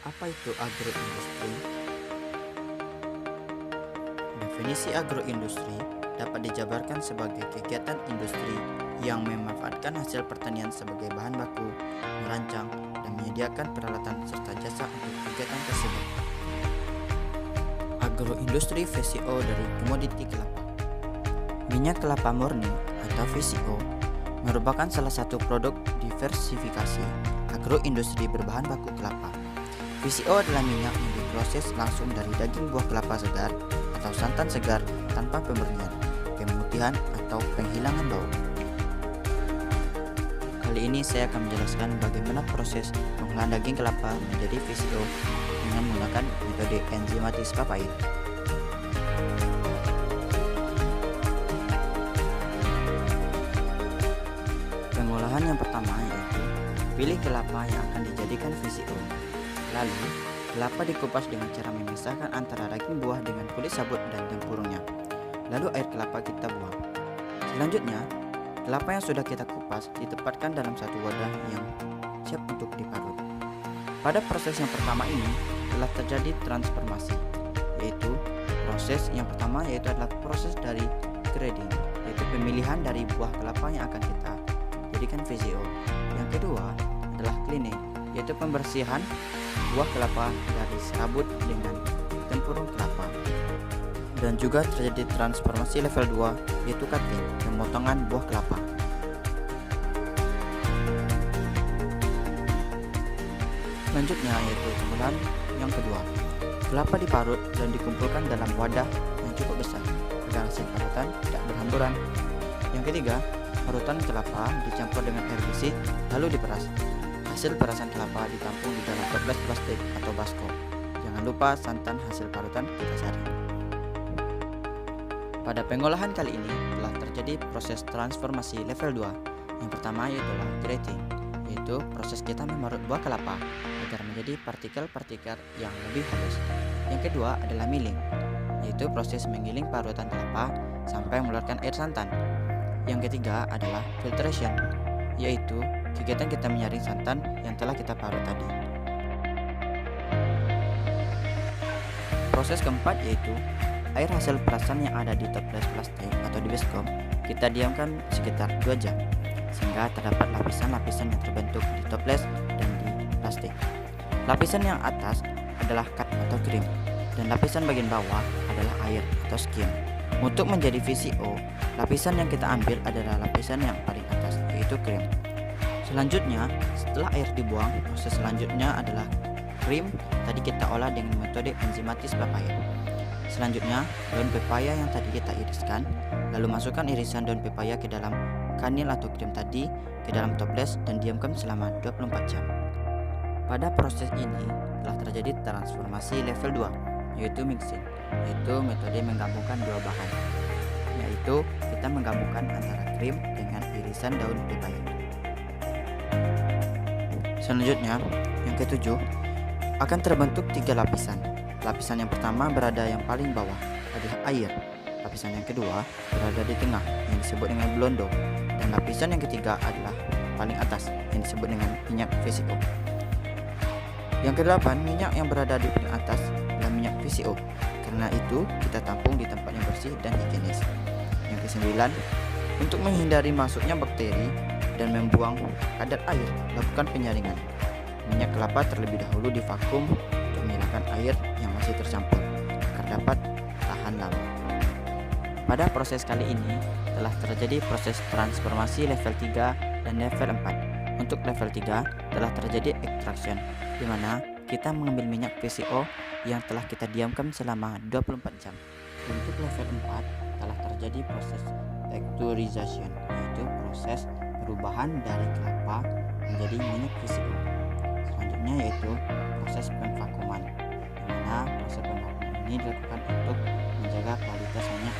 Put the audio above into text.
Apa itu agroindustri? Definisi agroindustri dapat dijabarkan sebagai kegiatan industri yang memanfaatkan hasil pertanian sebagai bahan baku, merancang, dan menyediakan peralatan serta jasa untuk kegiatan tersebut. Agroindustri VCO dari komoditi kelapa. Minyak kelapa murni atau VCO merupakan salah satu produk diversifikasi agroindustri berbahan baku kelapa. VCO adalah minyak yang diproses langsung dari daging buah kelapa segar atau santan segar tanpa pemurnian, pemutihan, atau penghilangan bau. Kali ini saya akan menjelaskan bagaimana proses pengolahan daging kelapa menjadi VCO dengan menggunakan metode enzimatis papain. Pengolahan yang pertama yaitu pilih kelapa yang akan dijadikan VCO. Lalu, kelapa dikupas dengan cara memisahkan antara daging buah dengan kulit sabut dan tempurungnya. Lalu air kelapa kita buang. Selanjutnya, kelapa yang sudah kita kupas ditempatkan dalam satu wadah yang siap untuk diparut. Pada proses yang pertama ini telah terjadi transformasi, yaitu proses yang pertama yaitu adalah proses dari grading, yaitu pemilihan dari buah kelapa yang akan kita jadikan VCO. Yang kedua adalah cleaning, yaitu pembersihan buah kelapa dari serabut dengan tempurung kelapa. Dan juga terjadi transformasi level 2 yaitu cutting, pemotongan buah kelapa. Selanjutnya yaitu pengolahan yang kedua. Kelapa diparut dan dikumpulkan dalam wadah yang cukup besar agar hasil parutan tidak berhamburan. Yang ketiga, parutan kelapa dicampur dengan air bersih lalu diperas. Hasil perasan kelapa ditampung di dalam toples plastik atau baskom. Jangan lupa santan hasil parutan kita saring. Pada pengolahan kali ini telah terjadi proses transformasi level 2. Yang pertama yaitu grating, yaitu proses kita memarut buah kelapa agar menjadi partikel-partikel yang lebih halus. Yang kedua adalah milling, yaitu proses menggiling parutan kelapa sampai mengeluarkan air santan. Yang ketiga adalah filtration, yaitu kegiatan kita menyaring santan yang telah kita parut tadi. Proses keempat yaitu air hasil perasan yang ada di toples plastik atau di baskom kita diamkan sekitar 2 jam sehingga terdapat lapisan-lapisan yang terbentuk di toples dan di plastik. Lapisan yang atas adalah cut atau krim dan lapisan bagian bawah adalah air atau skim. Untuk menjadi VCO, lapisan yang kita ambil adalah lapisan yang paling atas yaitu krim. Selanjutnya, setelah air dibuang, proses selanjutnya adalah krim tadi kita olah dengan metode enzimatis papain. Selanjutnya, daun pepaya yang tadi kita iriskan, lalu masukkan irisan daun pepaya ke dalam kanil atau krim tadi ke dalam toples dan diamkan selama 24 jam. Pada proses ini telah terjadi transformasi level 2, yaitu mixing, yaitu metode menggabungkan dua bahan, yaitu kita menggabungkan antara krim dengan irisan daun pepaya. Selanjutnya, yang ketujuh, akan terbentuk 3 lapisan. Lapisan yang pertama berada yang paling bawah adalah air. Lapisan yang kedua berada di tengah yang disebut dengan blondo. Dan lapisan yang ketiga adalah paling atas yang disebut dengan minyak VCO. Yang kedelapan, minyak yang berada di paling atas adalah minyak VCO. Karena itu kita tampung di tempat yang bersih dan higienis. Yang kesembilan, untuk menghindari masuknya bakteri dan membuang kadar air, lakukan penyaringan. Minyak kelapa terlebih dahulu divakum untuk menghilangkan air yang masih tercampur agar dapat tahan lama. Pada proses kali ini telah terjadi proses transformasi level 3 dan level 4. Untuk level 3 telah terjadi extraction, di mana kita mengambil minyak VCO yang telah kita diamkan selama 24 jam. Untuk level 4 telah terjadi proses texturization, yaitu proses perubahan dari kelapa menjadi minyak VCO. Selanjutnya yaitu proses pemvakuman, di mana proses pemvakuman ini dilakukan untuk menjaga kualitas minyak.